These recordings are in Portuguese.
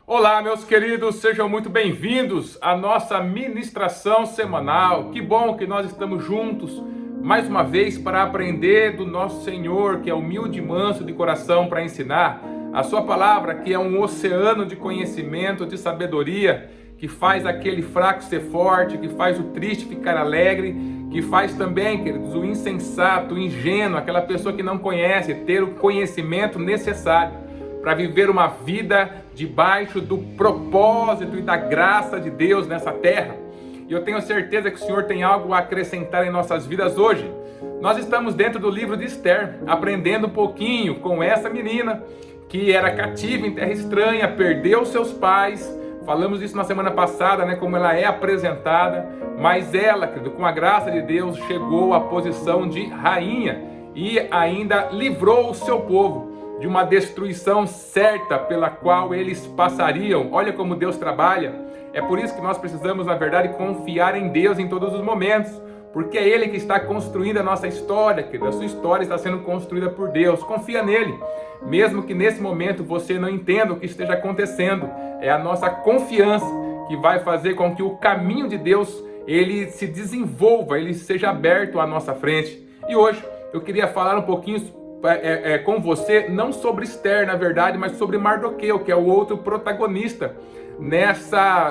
Olá, meus queridos, sejam muito bem-vindos à nossa ministração semanal. Que bom que nós estamos juntos mais uma vez para aprender do nosso Senhor, que é humilde e manso de coração, para ensinar a sua palavra, que é um oceano de conhecimento, de sabedoria, que faz aquele fraco ser forte, que faz o triste ficar alegre, que faz também, queridos, o insensato, o ingênuo, aquela pessoa que não conhece, ter o conhecimento necessário para viver uma vida debaixo do propósito e da graça de Deus nessa terra. E eu tenho certeza que o Senhor tem algo a acrescentar em nossas vidas hoje. Nós estamos dentro do livro de Esther, aprendendo um pouquinho com essa menina que era cativa em terra estranha, perdeu seus pais. Falamos isso na semana passada, né, como ela é apresentada, mas ela, querido, com a graça de Deus, chegou à posição de rainha e ainda livrou o seu povo de uma destruição certa pela qual eles passariam. Olha como Deus trabalha. É por isso que nós precisamos, na verdade, confiar em Deus em todos os momentos, porque é Ele que está construindo a nossa história, querido. A sua história está sendo construída por Deus. Confia nele, mesmo que nesse momento você não entenda o que esteja acontecendo. É a nossa confiança que vai fazer com que o caminho de Deus ele se desenvolva, ele seja aberto à nossa frente. E hoje eu queria falar um pouquinho com você, não sobre Esther, na verdade, mas sobre Mardoqueu, que é o outro protagonista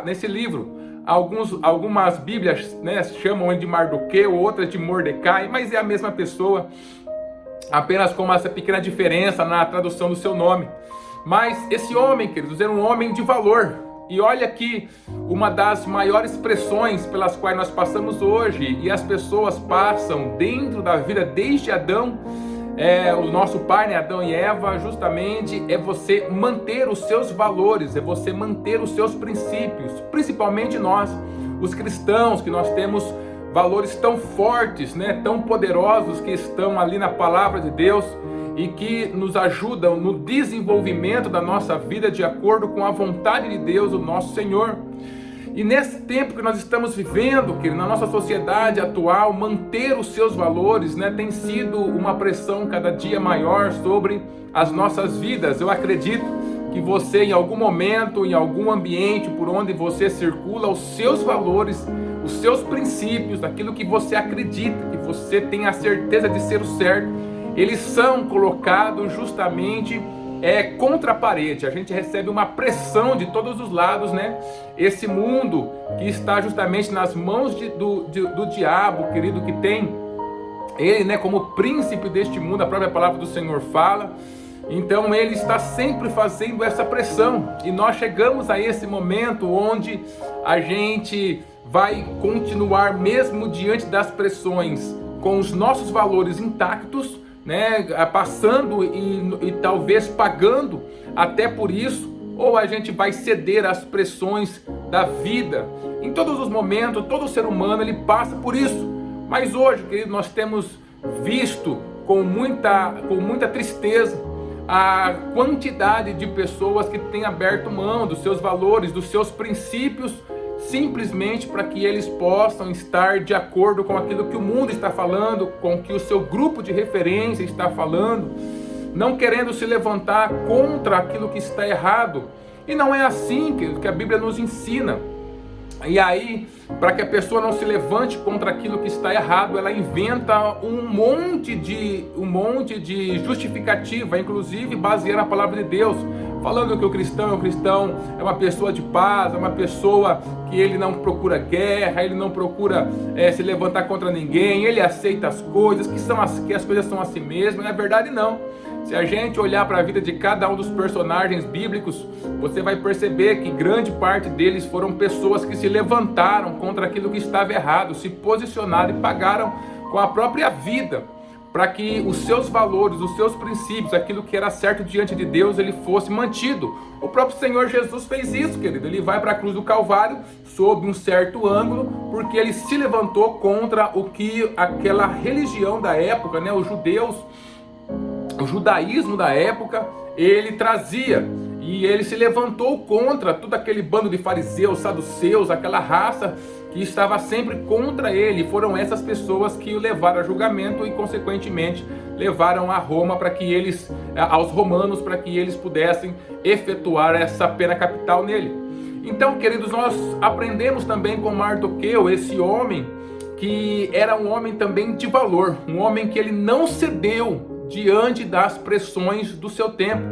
nesse livro. Algumas bíblias, né, chamam ele de Mardoqueu, outras de Mordecai, mas é a mesma pessoa, apenas com essa pequena diferença na tradução do seu nome. Mas esse homem, queridos, era um homem de valor. E olha aqui uma das maiores pressões pelas quais nós passamos hoje, e as pessoas passam dentro da vida desde Adão, o nosso pai, né, Adão e Eva, justamente é você manter os seus valores, é você manter os seus princípios, principalmente nós, os cristãos, que nós temos valores tão fortes, né, tão poderosos, que estão ali na palavra de Deus e que nos ajudam no desenvolvimento da nossa vida de acordo com a vontade de Deus, o nosso Senhor. E nesse tempo que nós estamos vivendo, querido, na nossa sociedade atual, manter os seus valores, né, tem sido uma pressão cada dia maior sobre as nossas vidas. Eu acredito que você, em algum momento, em algum ambiente por onde você circula, os seus valores, os seus princípios, aquilo que você acredita, que você tem a certeza de ser o certo, eles são colocados justamente contra a parede. A gente recebe uma pressão de todos os lados, né? Esse mundo que está justamente nas mãos do diabo, querido, que tem ele, né, como príncipe deste mundo, a própria palavra do Senhor fala. Então ele está sempre fazendo essa pressão, e nós chegamos a esse momento onde a gente vai continuar, mesmo diante das pressões, com os nossos valores intactos, né, passando e talvez pagando até por isso, ou a gente vai ceder às pressões da vida. Em todos os momentos, todo ser humano ele passa por isso. Mas hoje, querido, nós temos visto com muita tristeza a quantidade de pessoas que têm aberto mão dos seus valores, dos seus princípios, simplesmente para que eles possam estar de acordo com aquilo que o mundo está falando, com o que o seu grupo de referência está falando, não querendo se levantar contra aquilo que está errado. E não é assim que a Bíblia nos ensina. E aí, para que a pessoa não se levante contra aquilo que está errado, ela inventa um monte de justificativa, inclusive baseada na palavra de Deus, falando que o cristão é uma pessoa de paz, é uma pessoa que ele não procura guerra, ele não procura se levantar contra ninguém, ele aceita as coisas, que as coisas são assim mesmo. Na verdade, não. Se a gente olhar para a vida de cada um dos personagens bíblicos, você vai perceber que grande parte deles foram pessoas que se levantaram contra aquilo que estava errado, se posicionaram e pagaram com a própria vida para que os seus valores, os seus princípios, aquilo que era certo diante de Deus, ele fosse mantido. O próprio Senhor Jesus fez isso, querido. Ele vai para a cruz do Calvário sob um certo ângulo, porque ele se levantou contra o que aquela religião da época, né, os judeus, o judaísmo da época, ele trazia. E ele se levantou contra todo aquele bando de fariseus, saduceus, aquela raça que estava sempre contra ele. Foram essas pessoas que o levaram a julgamento e, consequentemente, levaram a Roma para que eles, aos romanos, para que eles pudessem efetuar essa pena capital nele. Então, queridos, nós aprendemos também com Mardoqueu, esse homem que era um homem também de valor, um homem que ele não cedeu diante das pressões do seu tempo.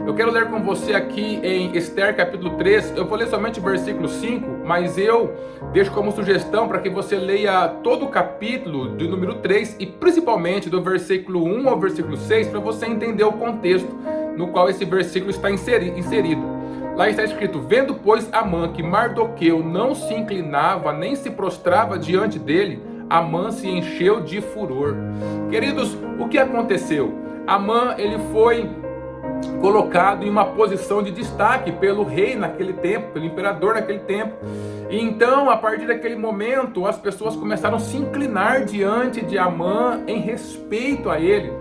Eu quero ler com você aqui em Esther capítulo 3, eu vou ler somente o versículo 5, mas eu deixo como sugestão para que você leia todo o capítulo de número 3 e principalmente do versículo 1 ao versículo 6 para você entender o contexto no qual esse versículo está inserido. Lá está escrito: vendo, pois, Amã que Mardoqueu não se inclinava nem se prostrava diante dele, Amã se encheu de furor. Queridos, o que aconteceu? Amã, ele foi colocado em uma posição de destaque pelo rei naquele tempo, pelo imperador naquele tempo. E então, a partir daquele momento, as pessoas começaram a se inclinar diante de Amã em respeito a ele.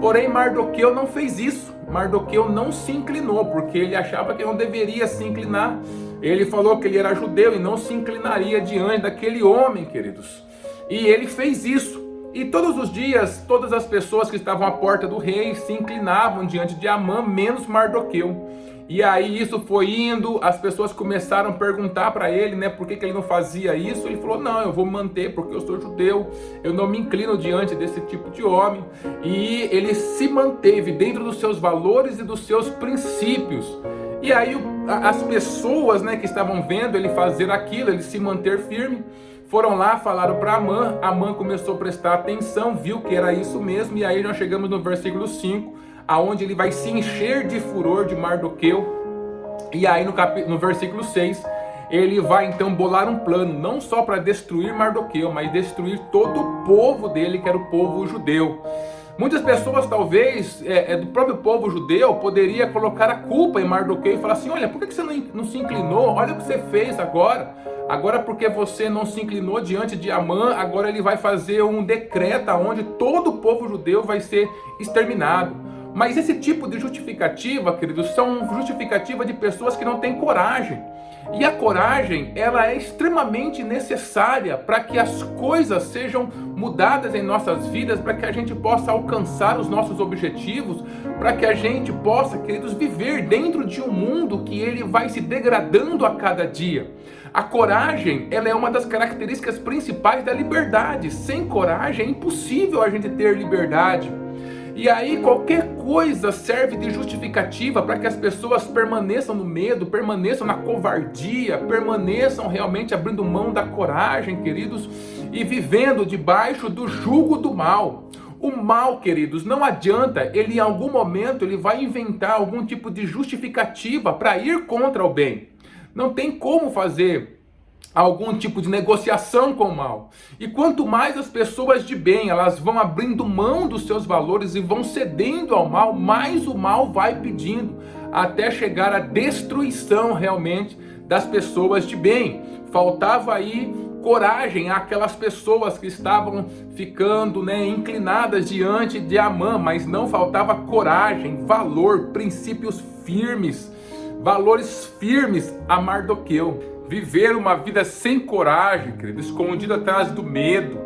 Porém, Mardoqueu não fez isso. Mardoqueu não se inclinou, porque ele achava que não deveria se inclinar. Ele falou que ele era judeu e não se inclinaria diante daquele homem, queridos. E ele fez isso. E todos os dias, todas as pessoas que estavam à porta do rei se inclinavam diante de Amã, menos Mardoqueu. E aí isso foi indo, as pessoas começaram a perguntar para ele, né, por que ele não fazia isso. Ele falou: não, eu vou manter porque eu sou judeu, eu não me inclino diante desse tipo de homem. E ele se manteve dentro dos seus valores e dos seus princípios. E aí as pessoas, né, que estavam vendo ele fazer aquilo, ele se manter firme, foram lá, falaram para Amã. Amã começou a prestar atenção, viu que era isso mesmo. E aí nós chegamos no versículo 5, aonde ele vai se encher de furor de Mardoqueu. E aí no versículo 6, ele vai então bolar um plano, não só para destruir Mardoqueu, mas destruir todo o povo dele, que era o povo judeu. Muitas pessoas, talvez, do próprio povo judeu, poderia colocar a culpa em Mardoqueu e falar assim: olha, por que você não se inclinou? Olha o que você fez agora. Agora, porque você não se inclinou diante de Amã, agora ele vai fazer um decreto onde todo o povo judeu vai ser exterminado. Mas esse tipo de justificativa, queridos, são justificativa de pessoas que não têm coragem. E a coragem, ela é extremamente necessária para que as coisas sejam mudadas em nossas vidas, para que a gente possa alcançar os nossos objetivos, para que a gente possa, queridos, viver dentro de um mundo que ele vai se degradando a cada dia. A coragem, ela é uma das características principais da liberdade. Sem coragem é impossível a gente ter liberdade. E aí qualquer coisa serve de justificativa para que as pessoas permaneçam no medo, permaneçam na covardia, permaneçam realmente abrindo mão da coragem, queridos, e vivendo debaixo do jugo do mal. O mal, queridos, não adianta, ele em algum momento ele vai inventar algum tipo de justificativa para ir contra o bem. Não tem como fazer algum tipo de negociação com o mal. E quanto mais as pessoas de bem, elas vão abrindo mão dos seus valores e vão cedendo ao mal, mais o mal vai pedindo, até chegar à destruição realmente das pessoas de bem. Faltava aí coragem àquelas pessoas que estavam ficando, né, inclinadas diante de Amã, mas não faltava coragem, valor, princípios firmes, valores firmes a Mardoqueu. Viver uma vida sem coragem, querido, escondido atrás do medo,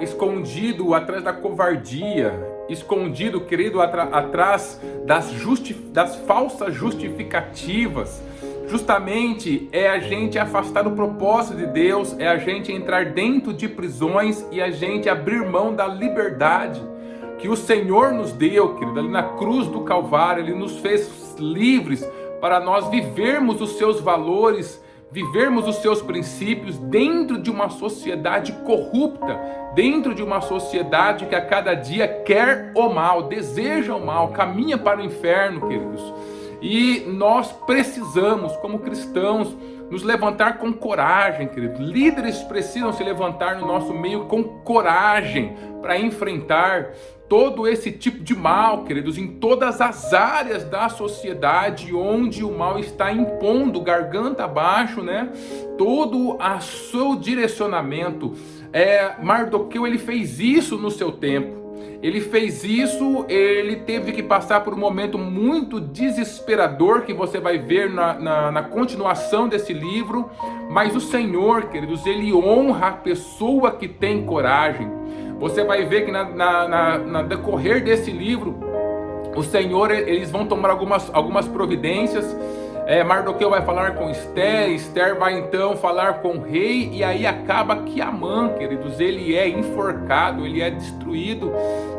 escondido atrás da covardia, escondido, querido, atrás das falsas justificativas. Justamente é a gente afastar o propósito de Deus, é a gente entrar dentro de prisões e a gente abrir mão da liberdade que o Senhor nos deu, querido, ali na cruz do Calvário. Ele nos fez livres para nós vivermos os seus valores, vivermos os seus princípios dentro de uma sociedade corrupta, dentro de uma sociedade que a cada dia quer o mal, deseja o mal, caminha para o inferno, queridos. E nós precisamos, como cristãos, nos levantar com coragem, queridos. Líderes precisam se levantar no nosso meio com coragem para enfrentar todo esse tipo de mal, queridos, em todas as áreas da sociedade onde o mal está impondo garganta abaixo, né? Todo o seu direcionamento. Mardoqueu, ele fez isso no seu tempo. ele fez isso, ele teve que passar por um momento muito desesperador, que você vai ver na continuação desse livro, mas o Senhor, queridos, ele honra a pessoa que tem coragem. Você vai ver que na decorrer desse livro, o Senhor, eles vão tomar algumas providências. Mardoqueu vai falar com Esther, Esther vai então falar com o rei, e aí acaba que Amã, queridos, ele é enforcado, ele é destruído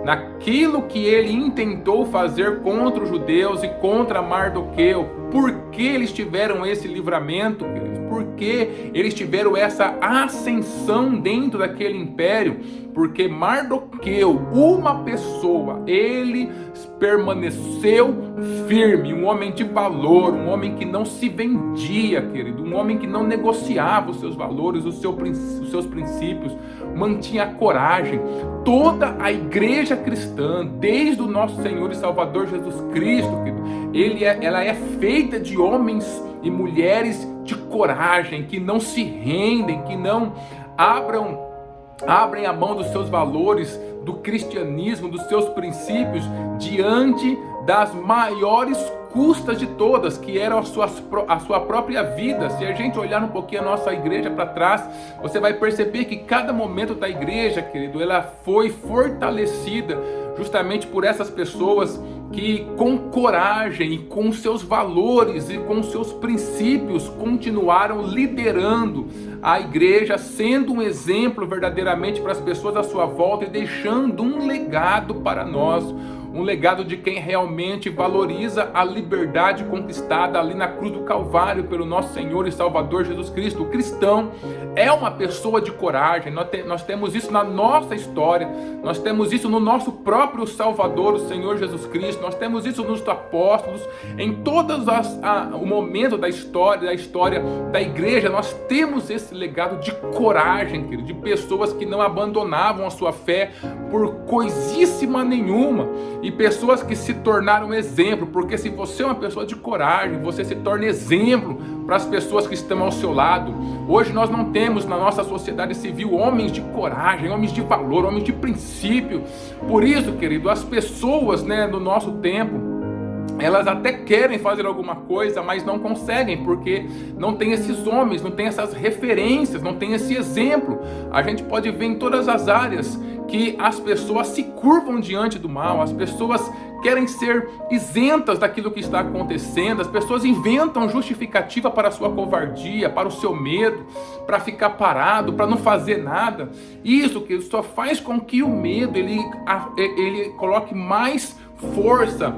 naquilo que ele intentou fazer contra os judeus e contra Mardoqueu. Por que eles tiveram esse livramento, queridos? Por que eles tiveram essa ascensão dentro daquele império? Porque Mardoqueu, uma pessoa, ele permaneceu firme, um homem de valor, um homem que não se vendia, querido, um homem que não negociava os seus valores, os seus princípios, mantinha coragem. Toda a igreja cristã, desde o nosso Senhor e Salvador Jesus Cristo, querido, ela é feita de homens e mulheres de coragem, que não se rendem, que não abrem a mão dos seus valores, do cristianismo, dos seus princípios, diante das maiores custas de todas, que eram a sua própria vida. Se a gente olhar um pouquinho a nossa igreja para trás, você vai perceber que cada momento da igreja, querido, ela foi fortalecida justamente por essas pessoas que com coragem e com seus valores e com seus princípios continuaram liderando a igreja, sendo um exemplo verdadeiramente para as pessoas à sua volta e deixando um legado para nós. Um legado de quem realmente valoriza a liberdade conquistada ali na cruz do Calvário pelo nosso Senhor e Salvador Jesus Cristo. O cristão é uma pessoa de coragem. Nós temos isso na nossa história. Nós temos isso no nosso próprio Salvador, o Senhor Jesus Cristo. Nós temos isso nos apóstolos. Em todos o momento da história da igreja, nós temos esse legado de coragem, querido, de pessoas que não abandonavam a sua fé por coisíssima nenhuma. E pessoas que se tornaram exemplo, porque se você é uma pessoa de coragem, você se torna exemplo para as pessoas que estão ao seu lado. Hoje nós não temos na nossa sociedade civil homens de coragem, homens de valor, homens de princípio. Por isso, querido, as pessoas, no nosso tempo, elas até querem fazer alguma coisa, mas não conseguem, porque não tem esses homens, não tem essas referências, não tem esse exemplo. A gente pode ver em todas as áreas que as pessoas se curvam diante do mal, as pessoas querem ser isentas daquilo que está acontecendo, as pessoas inventam justificativa para a sua covardia, para o seu medo, para ficar parado, para não fazer nada. Isso que só faz com que o medo ele coloque mais força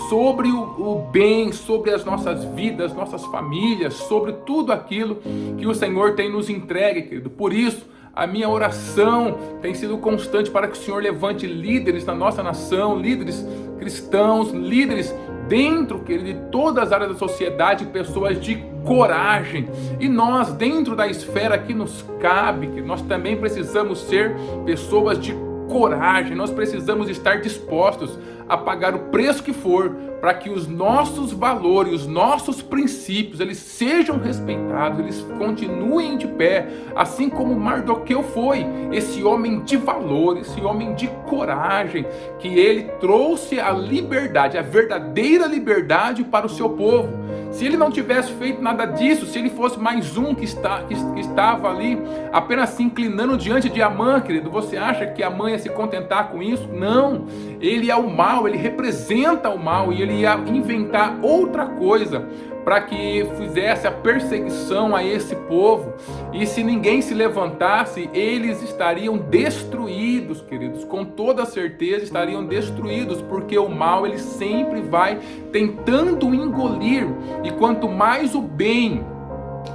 sobre o bem, sobre as nossas vidas, nossas famílias, sobre tudo aquilo que o Senhor tem nos entregue, querido. Por isso, a minha oração tem sido constante para que o Senhor levante líderes na nossa nação, líderes cristãos, líderes dentro, querido, de todas as áreas da sociedade, pessoas de coragem. E nós, dentro da esfera que nos cabe, que nós também precisamos ser pessoas de coragem. Nós precisamos estar dispostos a pagar o preço que for para que os nossos valores, os nossos princípios, eles sejam respeitados, eles continuem de pé, assim como Mardoqueu foi, esse homem de valor, esse homem de coragem, que ele trouxe a liberdade, a verdadeira liberdade para o seu povo. Se ele não tivesse feito nada disso, se ele fosse mais um que estava ali apenas se inclinando diante de Amã, querido, você acha que Amã ia se contentar com isso? Não, ele é o mal, ele representa o mal, e ele ia inventar outra coisa para que fizesse a perseguição a esse povo. E se ninguém se levantasse, eles estariam destruídos, queridos, com toda certeza estariam destruídos, porque o mal ele sempre vai tentando engolir, e quanto mais o bem,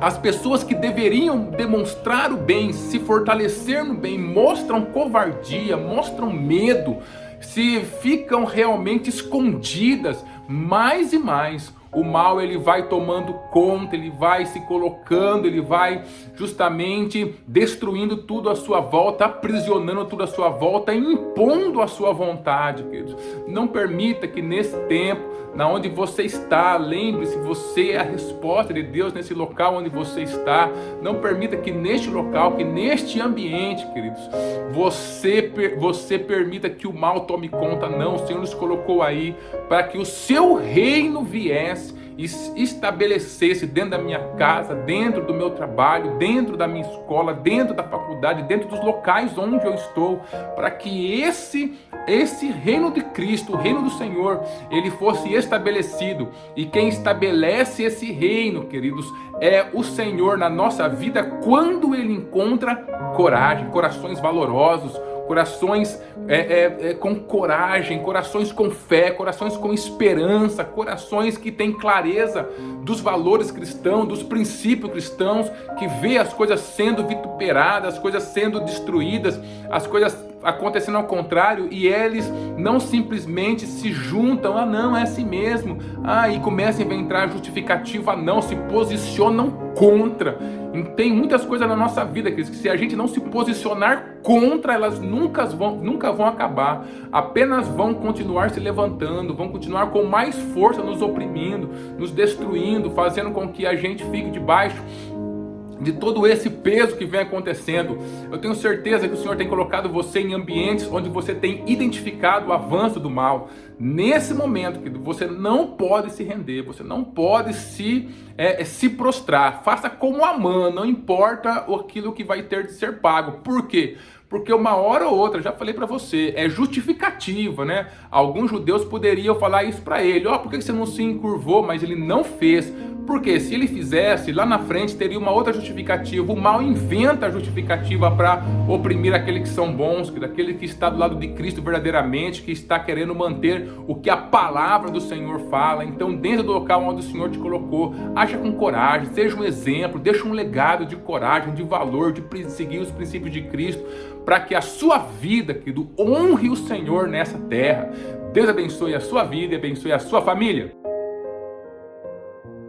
as pessoas que deveriam demonstrar o bem, se fortalecer no bem, mostram covardia, mostram medo, se ficam realmente escondidas, mais e mais o mal ele vai tomando conta, ele vai se colocando, ele vai justamente destruindo tudo à sua volta, aprisionando tudo à sua volta, impondo a sua vontade, queridos. Não permita que nesse tempo, na onde você está, lembre-se, você é a resposta de Deus nesse local onde você está. Não permita que neste local, que neste ambiente, queridos, você permita que o mal tome conta. Não, o Senhor nos colocou aí para que o seu reino viesse e estabelecesse dentro da minha casa, dentro do meu trabalho, dentro da minha escola, dentro da faculdade, dentro dos locais onde eu estou, para que esse reino de Cristo, o reino do Senhor, ele fosse estabelecido. E quem estabelece esse reino, queridos, é o Senhor na nossa vida, quando ele encontra coragem, corações valorosos, corações com coragem, corações com fé, corações com esperança, corações que têm clareza dos valores cristãos, dos princípios cristãos, que vê as coisas sendo vituperadas, as coisas sendo destruídas, as coisas acontecendo ao contrário, e eles não simplesmente se juntam, não, é assim mesmo, e começam a inventar justificativa, não, se posicionam contra. E tem muitas coisas na nossa vida que se a gente não se posicionar contra, elas nunca vão acabar, apenas vão continuar se levantando, vão continuar com mais força nos oprimindo, nos destruindo, fazendo com que a gente fique debaixo de todo esse peso que vem acontecendo. Eu tenho certeza que o Senhor tem colocado você em ambientes onde você tem identificado o avanço do mal. Nesse momento, que você não pode se render, você não pode se prostrar. Faça como Amã, não importa aquilo que vai ter de ser pago. Por quê? Porque uma hora ou outra, já falei para você, é justificativa, né? Alguns judeus poderiam falar isso para ele: por que você não se encurvou? Mas ele não fez. Porque se ele fizesse, lá na frente teria uma outra justificativa. O mal inventa a justificativa para oprimir aqueles que são bons, aquele que está do lado de Cristo verdadeiramente, que está querendo manter o que a palavra do Senhor fala. Então, dentro do local onde o Senhor te colocou, haja com coragem, seja um exemplo, deixa um legado de coragem, de valor, de seguir os princípios de Cristo, para que a sua vida, querido, honre o Senhor nessa terra. Deus abençoe a sua vida e abençoe a sua família.